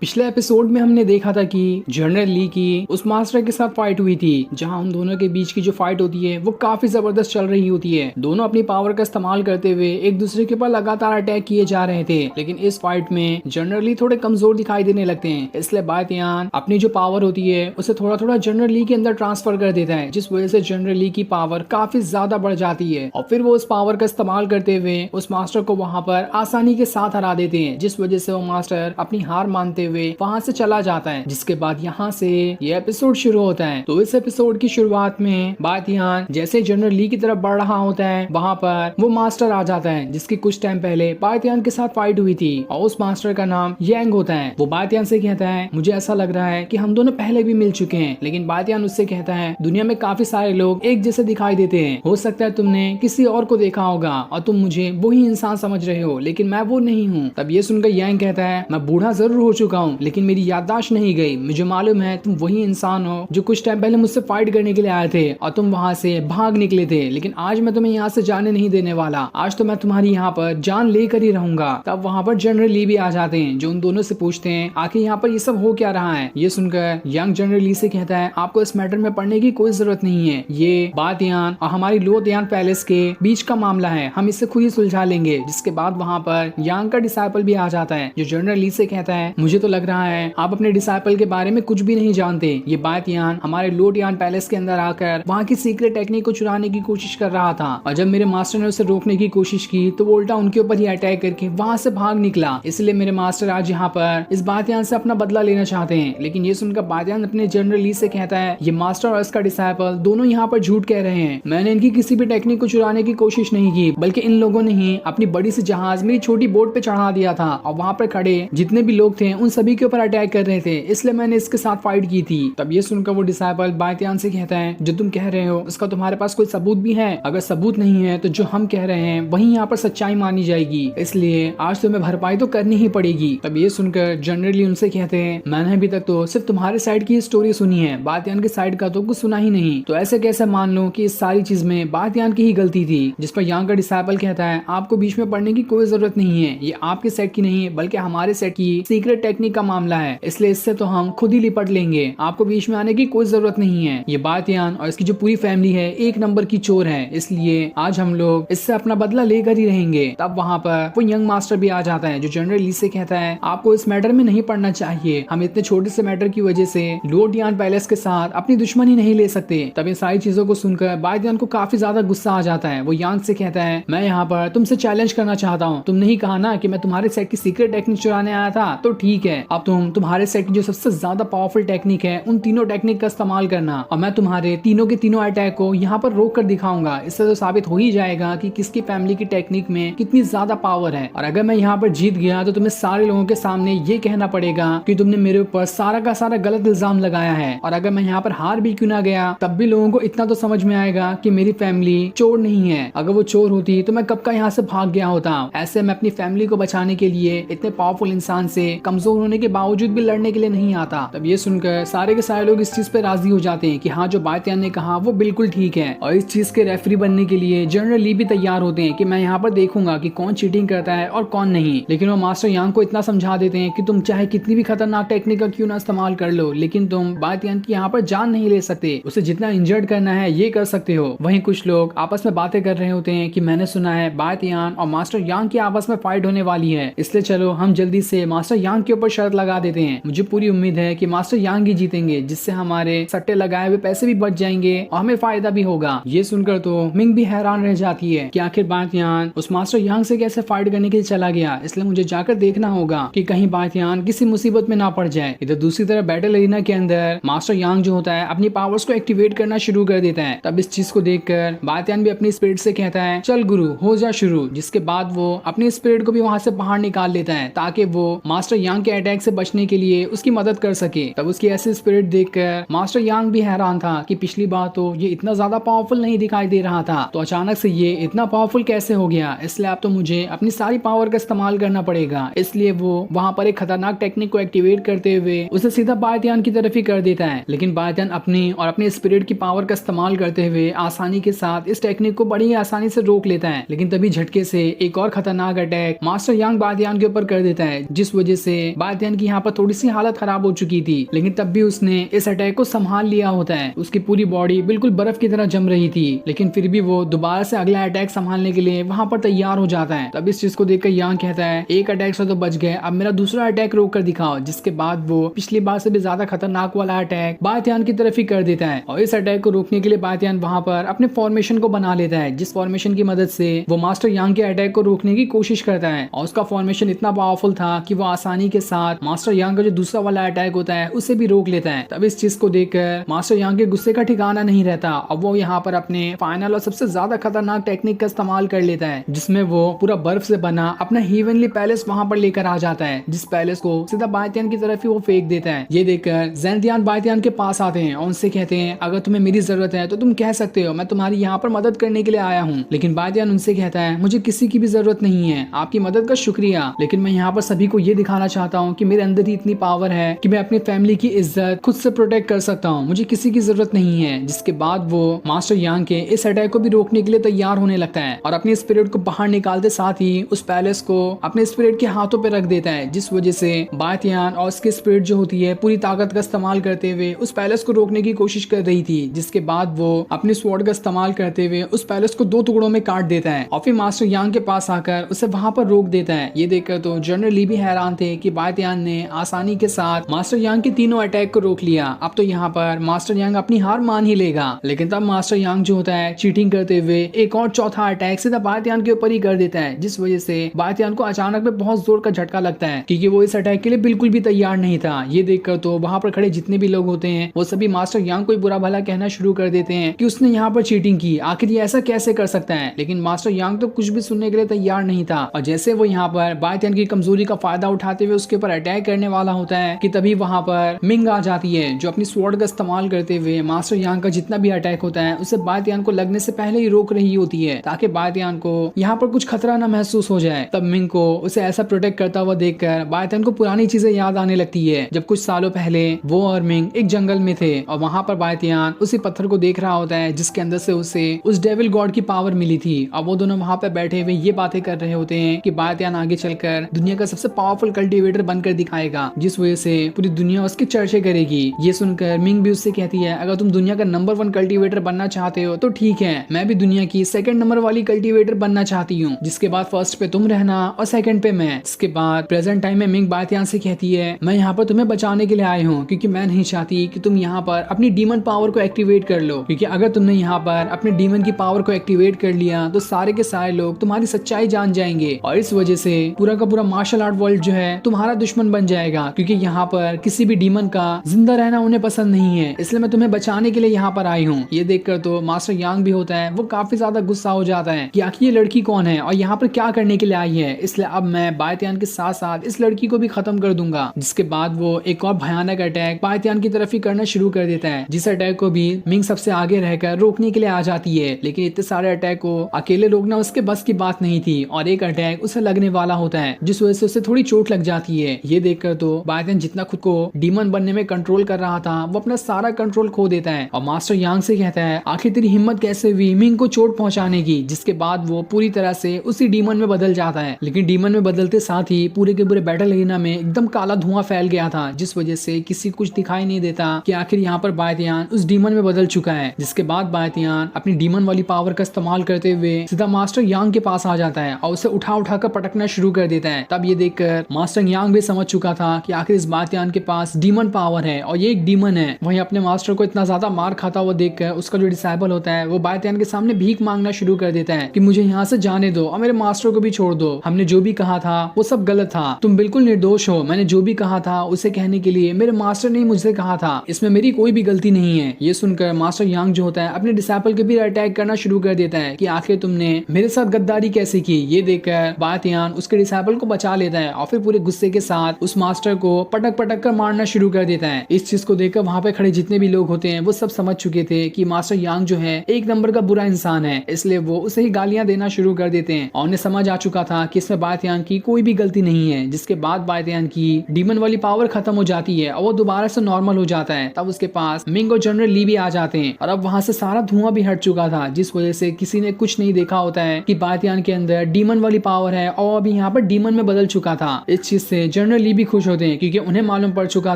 पिछले एपिसोड में हमने देखा था कि जनरल ली की उस मास्टर के साथ फाइट हुई थी, जहां उन दोनों के बीच की जो फाइट होती है वो काफी जबरदस्त चल रही होती है। दोनों अपनी पावर का इस्तेमाल करते हुए एक दूसरे के ऊपर लगातार अटैक किए जा रहे थे, लेकिन इस फाइट में जनरल ली थोड़े कमजोर दिखाई देने लगते हैं। इसलिए बायतियान अपनी जो पावर होती है उसे थोड़ा थोड़ा जनरल ली के अंदर ट्रांसफर कर देता है, जिस वजह से जनरल ली की पावर काफी ज्यादा बढ़ जाती है और फिर वो उस पावर का इस्तेमाल करते हुए उस मास्टर को वहां पर आसानी के साथ हरा देते हैं, जिस वजह से वो मास्टर अपनी हार मानते हुए वहां से चला जाता है। जिसके बाद यहाँ से ये एपिसोड शुरू होता है। तो इस एपिसोड की शुरुआत में बायतियान जैसे जनरल ली की तरफ बढ़ रहा होता है, वहां पर वो मास्टर आ जाता है जिसकी कुछ टाइम पहले बायतियान के साथ फाइट हुई थी और उस मास्टर का नाम यांग होता है। वो बायतियान से कहता है, मुझे ऐसा लग रहा है कि हम दोनों पहले भी मिल चुके हैं। लेकिन बायतियान उससे कहता है, दुनिया में काफी सारे लोग एक जैसे दिखाई देते हैं, हो सकता है तुमने किसी और को देखा होगा और तुम मुझे वही इंसान समझ रहे हो, लेकिन मैं वो नहीं हूँ। तब ये सुनकर यांग कहता है, मैं बूढ़ा जरूर हो चुका हूँ लेकिन मेरी याददाश्त नहीं गई। मुझे मालूम है तुम वही इंसान हो जो कुछ टाइम पहले मुझसे फाइट करने के लिए आए थे और तुम वहां से भाग निकले थे, लेकिन आज मैं तुम्हें यहाँ से जाने नहीं देने वाला। आज तो मैं तुम्हारी यहाँ पर जान लेकर ही रहूंगा। तब वहाँ पर जनरल ली भी आ जाते हैं, जो उन दोनों से पूछते हैं आखिर यहाँ पर ये सब हो क्या रहा है। ये सुनकर यंग जनरल ली से कहता है, आपको इस मैटर में पढ़ने की कोई जरूरत नहीं है। ये बातयान और हमारी लोतयान पैलेस के बीच का मामला है, हम इसे खुद ही सुलझा लेंगे। जिसके बाद वहाँ पर यांग का डिसाइपल भी आ जाता है, जो जनरल ली से कहता है, मुझे तो लग रहा है आप अपने डिसाइपल के बारे में कुछ भी नहीं जानते। ये बातयान हमारे लोटयान पैलेस के अंदर आकर वहाँ की सीक्रेट टेक्निक को चुराने की कोशिश कर रहा था और जब मेरे मास्टर ने उसे रोकने की कोशिश की तो वो उल्टा उनके ऊपर ही अटैक करके वहाँ से भाग निकला। इसलिए मेरे मास्टर आज यहाँ पर इस बातयान से अपना बदला लेना चाहते हैं। लेकिन ये सुनकर बातयान अपने जनरल ली से कहता है, ये मास्टर और इसका डिसाइपल दोनों यहाँ पर झूठ कह रहे हैं। मैंने इनकी किसी भी टेक्निक को चुराने की कोशिश नहीं की, बल्कि इन लोगों ने ही अपनी बड़ी सी जहाज मेरी छोटी बोट पे चढ़ा दिया था और वहाँ पर खड़े जितने भी लोग थे उन सभी के ऊपर अटैक कर रहे थे, इसलिए मैंने इसके साथ फाइट की थी। तब ये सुनकर वो डिसाइपल बायतियान से कहता है, जो तुम कह रहे हो उसका तुम्हारे पास कोई सबूत भी है? अगर सबूत नहीं है तो जो हम कह रहे हैं वही यहाँ पर सच्चाई मानी जाएगी, इसलिए आज तुम्हें भरपाई तो करनी ही पड़ेगी। तब ये सुनकर जनरली उनसे कहते हैं, मैंने अभी तक तो सिर्फ तुम्हारे साइड की स्टोरी सुनी है, बायतियान के साइड का तो कुछ सुना ही नहीं। तो ऐसे कैसे मान लो कि इस सारी चीज में बायतियान की ही गलती थी? जिस पर यांग का डिसाइपल कहता है, आपको बीच में पढ़ने की कोई जरूरत नहीं है, ये आपके सेट की नहीं है बल्कि हमारे सेट की सीक्रेट टेक्निक का मामला है, इसलिए इससे तो हम खुद ही लिपट लेंगे, आपको बीच में आने की कोई जरूरत नहीं है। ये बातयान और इसकी जो पूरी फैमिली है एक नंबर की चोर है, इसलिए आज हम लोग इससे अपना बदला लेकर ही रहेंगे। तब वहाँ पर वो यंग मास्टर भी आ जाता है, जो जनरल ली से कहता है, आपको इस मैटर में नहीं पढ़ना चाहिए, हम इतने छोटे से मैटर की वजह से लोटयान पैलेस के साथ अपनी दुश्मनी नहीं ले सकते। तब इन सारी चीजों को सुनकर बातयान को काफी ज्यादा गुस्सा आ जाता है। वो यांग से कहता है, मैं यहाँ पर तुमसे चैलेंज करना चाहता हूँ, तुमने ही कहा ना कि मैं तुम्हारे सेट की सीक्रेट टेक्निक चुराने आया था, तो ठीक है, अब तुम्हारे सेट की जो सबसे ज्यादा पावरफुल टेक्निक है उन तीनों टेक्निक का इस्तेमाल करना और मैं तुम्हारे तीनों के तीनों अटैक को यहाँ पर रोक कर दिखाऊंगा। इससे तो साबित हो ही जाएगा कि किसकी फैमिली की टेक्निक में कितनी ज्यादा पावर है। और अगर मैं यहाँ पर जीत गया तो तुम्हें सारे लोगों के सामने ये कहना पड़ेगा कि तुमने मेरे ऊपर सारा का सारा गलत इल्जाम लगाया है। और अगर मैं यहाँ पर हार भी क्यों ना गया तब भी लोगों को इतना तो समझ में आएगा कि मेरी फैमिली चोर नहीं है। अगर वो चोर होती तो मैं कब का यहाँ से भाग गया होता। ऐसे मैं अपनी फैमिली को बचाने के लिए इतने पावरफुल इंसान से कमजोर होने के बावजूद भी लड़ने के लिए नहीं आता। तब ये सुनकर सारे के सारे लोग इस चीज पे राजी हो जाते हैं कि हाँ, जो बातयान ने कहा वो बिल्कुल ठीक है। और इस चीज के रेफरी बनने के लिए जनरल ली भी तैयार होते हैं कि मैं यहाँ पर देखूंगा कि कौन चीटिंग करता है और कौन नहीं। लेकिन वो मास्टर यांग को इतना समझा देते हैं कि तुम चाहे कितनी भी खतरनाक टेक्निक का क्यों ना इस्तेमाल कर लो, लेकिन तुम बातयान की यहाँ पर जान नहीं ले सकते, उसे जितना इंजर्ड करना है ये कर सकते हो। वहीं कुछ लोग आपस में बातें कर रहे होते हैं कि मैंने सुना है बातयान और मास्टर यांग की आपस में फाइट होने वाली है, इसलिए चलो हम जल्दी से मास्टर यांग के ऊपर शर्त लगा देते हैं। मुझे पूरी उम्मीद है कि मास्टर यांग ही जीतेंगे, जिससे हमारे सट्टे लगाए हुए पैसे भी बच जाएंगे और हमें फायदा भी होगा। ये सुनकर तो मिंग भी हैरान रह जाती है कि आखिर बातयान उस मास्टर यांग से कैसे फाइट करने के लिए चला गया, इसलिए मुझे जाकर देखना होगा कि कहीं बातयान किसी मुसीबत में ना पड़ जाए। इधर दूसरी तरफ बैटल एरिना के अंदर मास्टर यांग जो होता है अपनी पावर्स को एक्टिवेट करना शुरू कर देता है। तब इस चीज को देखकर बातयान भी अपनी स्पिरिट से कहता है, चल गुरु हो जा शुरू। जिसके बाद वो अपनी स्पिरिट को भी वहां से बाहर निकाल लेता है ताकि वो मास्टर यांग के अटैक से बचने के लिए उसकी मदद कर सके। तब उसकी ऐसी स्पिरिट देखकर मास्टर यांग भी हैरान था कि पिछली बार तो ये इतना ज्यादा पावरफुल नहीं दिखाई दे रहा था, तो अचानक से ये इतना पावरफुल कैसे हो गया। इसलिए अब तो मुझे अपनी सारी पावर का इस्तेमाल करना पड़ेगा। इसलिए वो वहां पर एक खतरनाक टेक्निक को एक्टिवेट करते हुए उसे सीधा बायतियान की तरफ ही कर देता है। लेकिन बायतियान अपनी और अपने स्पिरिट की पावर का इस्तेमाल करते हुए आसानी के साथ इस टेक्निक को बड़ी ही आसानी से रोक लेता है। लेकिन तभी झटके से एक और खतरनाक अटैक मास्टर यांग बायतियान के ऊपर कर देता है, जिस वजह से बातियान की यहाँ पर थोड़ी सी हालत खराब हो चुकी थी, लेकिन तब भी उसने इस अटैक को संभाल लिया होता है। उसकी पूरी बॉडी बिल्कुल बर्फ की तरह जम रही थी, लेकिन फिर भी वो दोबारा से अगला अटैक संभालने के लिए वहां पर तैयार हो जाता है। तब इस चीज को देखकर यांग कहता है, एक अटैक से तो बच गए, अब मेरा दूसरा अटैक रोक कर दिखाओ। जिसके बाद वो पिछली बार से भी ज्यादा खतरनाक वाला अटैक बातियान की तरफ ही कर देता है। और इस अटैक को रोकने के लिए बातियान वहां पर अपने फॉर्मेशन को बना लेता है, जिस फॉर्मेशन की मदद से वो मास्टर यांग के अटैक को रोकने की कोशिश करता है। और उसका फॉर्मेशन इतना पावरफुल था कि वो आसानी के साथ मास्टर यांग का जो दूसरा वाला अटैक होता है उसे भी रोक लेता है। तब इस चीज को देखकर मास्टर यांग के गुस्से का ठिकाना नहीं रहता। अब वो यहाँ पर अपने फाइनल और सबसे ज्यादा खतरनाक टेक्निक का इस्तेमाल कर लेता है, जिसमें वो पूरा बर्फ से बना अपना हेवनली पैलेस वहां पर लेकर आ जाता है, जिस पैलेस को सीधा बातियान की तरफ ही वो फेंक देता है। ये देखकर ज़ेंथियान बातियान के पास आते हैं और उनसे कहते हैं, अगर तुम्हें मेरी जरूरत है तो तुम कह सकते हो, मैं तुम्हारी यहाँ पर मदद करने के लिए आया हूँ। लेकिन बातियान उनसे कहता है, मुझे किसी की भी जरूरत नहीं है, आपकी मदद का शुक्रिया, लेकिन मैं यहाँ पर सभी को ये दिखाना चाहता हूँ कि मेरे अंदर ही इतनी पावर है कि मैं अपनी फैमिली की इज्जत खुद से प्रोटेक्ट कर सकता हूँ, मुझे किसी की जरूरत नहीं है। जिसके बाद वो मास्टर यांग के इस अटैक को भी रोकने के लिए तैयार होने लगता है और अपनी स्पिरिट को बाहर निकालते साथ ही उस पैलेस को अपने स्पिरिट के हाथों पे रख देता है, जिस वजह से बातियान और उसकी स्पिरिट जो होती है पूरी ताकत का इस्तेमाल करते हुए उस पैलेस को रोकने की कोशिश कर रही थी। जिसके बाद वो अपनी स्वॉर्ड का इस्तेमाल करते हुए उस पैलेस को 2 टुकड़ों में काट देता है और फिर मास्टर यांग के पास आकर उसे वहां पर रोक देता है। ये देखकर तो जनरल ली भी हैरान थे कि बातियान ने आसानी के साथ मास्टर यांग के तीनों अटैक को रोक लिया। अब तो यहाँ पर मास्टर यांग अपनी हार मान ही लेगा, लेकिन तब मास्टर यांग जो होता है चीटिंग करते हुए एक और चौथा अटैक सीधा बातियान के ऊपर ही कर देता है, जिस वजह से बातियान को अचानक में बहुत जोर का झटका लगता है, क्योंकि वो इस अटैक के लिए बिल्कुल भी तैयार नहीं था। ये देखकर तो वहां पर खड़े जितने भी लोग होते हैं वो सभी मास्टर यांग को बुरा भला कहना शुरू कर देते हैं कि उसने यहाँ पर चीटिंग की, आखिर ये ऐसा कैसे कर सकता है। लेकिन मास्टर यांग तो कुछ भी सुनने के लिए तैयार नहीं था और जैसे वो यहाँ पर बातियान की कमजोरी का फायदा उठाते हुए उसके ऊपर अटैक करने वाला होता है कि तभी वहां पर मिंग आ जाती है, जो अपनी स्वॉर्ड का इस्तेमाल करते हुए मास्टर यांग का जितना भी अटैक होता है उसे बातियान को लगने से पहले ही रोक रही होती है, ताकि बातियान को यहाँ पर कुछ खतरा न महसूस हो जाए। तब मिंग को उसे ऐसा प्रोटेक्ट करता हुआ देखकर बातियान को पुरानी चीजें याद आने लगती है, जब कुछ सालों पहले वो और मिंग एक जंगल में थे और वहां पर बातियान उसी पत्थर को देख रहा होता है जिसके अंदर से उसे उस डेविल गॉड की पावर मिली थी। अब वो दोनों वहां पर बैठे हुए ये बातें कर रहे होते हैं कि बातियान आगे चलकर दुनिया का सबसे पावरफुल कल्टीवेटर बनकर दिखाएगा, जिस वजह से पूरी दुनिया उसके चर्चे करेगी। ये सुनकर मिंग भी उससे कहती है, अगर तुम दुनिया का नंबर 1 कल्टीवेटर बनना चाहते हो तो ठीक है, मैं भी दुनिया की 2nd नंबर वाली कल्टीवेटर बनना चाहती हूँ, जिसके बाद फर्स्ट पे तुम रहना और 2nd पे मैं। इसके बाद प्रेजेंट टाइम में मिंग बातियान से कहती है, मैं यहाँ पर तुम्हें बचाने के लिए आई हूँ, क्योंकि मैं नहीं चाहती कि तुम यहाँ पर अपनी डीमन पावर को एक्टिवेट कर लो, क्योंकि अगर तुमने यहाँ पर अपने डीमन की पावर को एक्टिवेट कर लिया तो सारे के सारे लोग तुम्हारी सच्चाई जान जाएंगे और इस वजह से पूरा का पूरा मार्शल आर्ट वर्ल्ड जो है तुम्हारा दुश्मन बन जाएगा, क्योंकि यहाँ पर किसी भी डीमन का जिंदा रहना उन्हें पसंद नहीं है, इसलिए मैं तुम्हें बचाने के लिए यहाँ पर आई हूँ। ये देखकर तो मास्टर यांग भी होता है वो काफी ज्यादा गुस्सा हो जाता है कि आखिर ये लड़की कौन है और यहाँ पर क्या करने के लिए आई है, इसलिए अब मैं बातियान के साथ साथ इस लड़की को भी खत्म कर दूंगा। जिसके बाद वो एक और भयानक अटैक बातियान की तरफ ही करना शुरू कर देता है, जिस अटैक को भी मिंग सबसे आगे रहकर रोकने के लिए आ जाती है, लेकिन इतने सारे अटैक को अकेले रोकना उसके बस की बात नहीं थी और एक अटैक उसे लगने वाला होता है, जिस वजह से उसे थोड़ी चोट लग जाती है। ये देखकर तो बातियान जितना खुद को डीमन बनने में कंट्रोल कर रहा था वो अपना सारा कंट्रोल खो देता है और मास्टर यांग से कहता है, आखिर तेरी हिम्मत कैसे हुई मिंग को चोट पहुंचाने की। जिसके बाद वो पूरी तरह से उसी डीमन में बदल जाता है, लेकिन डीमन में बदलते साथ ही पूरे के पूरे बैटल एरिना में एकदम काला धुआं फैल गया था, जिस वजह से किसी कुछ दिखाई नहीं देता कि आखिर यहाँ पर बातियान उस डीमन में बदल चुका है। जिसके बाद बातियान अपनी डीमन वाली पावर का इस्तेमाल करते हुए सीधा मास्टर यांग के पास आ जाता है और उसे उठा कर पटकना शुरू कर देता है। तब ये देखकर मास्टर यांग भी समझ चुका था कि आखिर इस बातियान के पास डीमन पावर है और ये एक डीमन है। वहीं अपने मास्टर को इतना ज्यादा मार खाता हुआ देखकर उसका जो डिसाइबल होता है वो बातियान के सामने भीख मांगना शुरू कर देता है कि मुझे यहाँ से जाने दो और मेरे मास्टर को भी छोड़ दो, हमने जो भी कहा था वो सब गलत था, तुम बिल्कुल निर्दोष हो, मैंने जो भी कहा था उसे कहने के लिए मेरे मास्टर ने मुझसे कहा था, इसमें मेरी कोई भी गलती नहीं है। ये सुनकर मास्टर यांग जो होता है अपने डिसाइबल के भी अटैक करना शुरू कर देता है कि आखिर तुमने मेरे साथ गद्दारी कैसे की। ये देखकर बातियान उसके डिसाइबल को बचा लेता है और फिर पूरे गुस्से के साथ उस मास्टर को पटक कर मारना शुरू कर देता है। इस चीज को देखकर वहां पे खड़े जितने भी लोग होते हैं वो सब समझ चुके थे कि मास्टर यांग जो है एक नंबर का बुरा इंसान है, इसलिए वो उसे ही गालियां देना शुरू कर देते हैं और उन्हें समझ आ चुका था कि इसमें बातियान की कोई भी गलती नहीं है। जिसके बाद बातियान की डीमन वाली पावर खत्म हो जाती है और वो दोबारा से नॉर्मल हो जाता है। तब उसके पास मिंग और जनरल ली भी आ जाते हैं और अब वहां से सारा धुआं भी हट चुका था, जिस वजह से किसी ने कुछ नहीं देखा होता है कि बातियान के अंदर डीमन वाली पावर है और अभी यहाँ पर डीमन में बदल चुका था। इस चीज से जनरल ली भी खुश होते हैं क्योंकि उन्हें मालूम पड़ चुका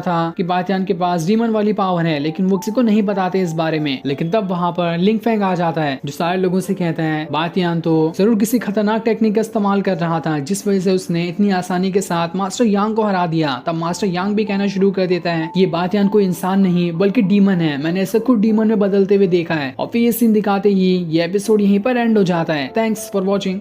था कि बातियान के पास डीमन वाली पावर है, लेकिन वो किसी को नहीं बताते इस बारे में। लेकिन तब वहाँ पर लिंग फेंग आ जाता है जो सारे लोगों से कहता है बातियान तो जरूर किसी खतरनाक टेक्निक का इस्तेमाल कर रहा था जिस वजह से उसने इतनी आसानी के साथ मास्टर यांग को हरा दिया। तब मास्टर यांग भी कहना शुरू कर देता है ये बातियान कोई इंसान नहीं बल्कि डीमन है, मैंने इसे खुद डीमन में बदलते हुए देखा है। और फिर ये सीन दिखाते ही ये एपिसोड यहीं पर एंड हो जाता है। Thanks for watching.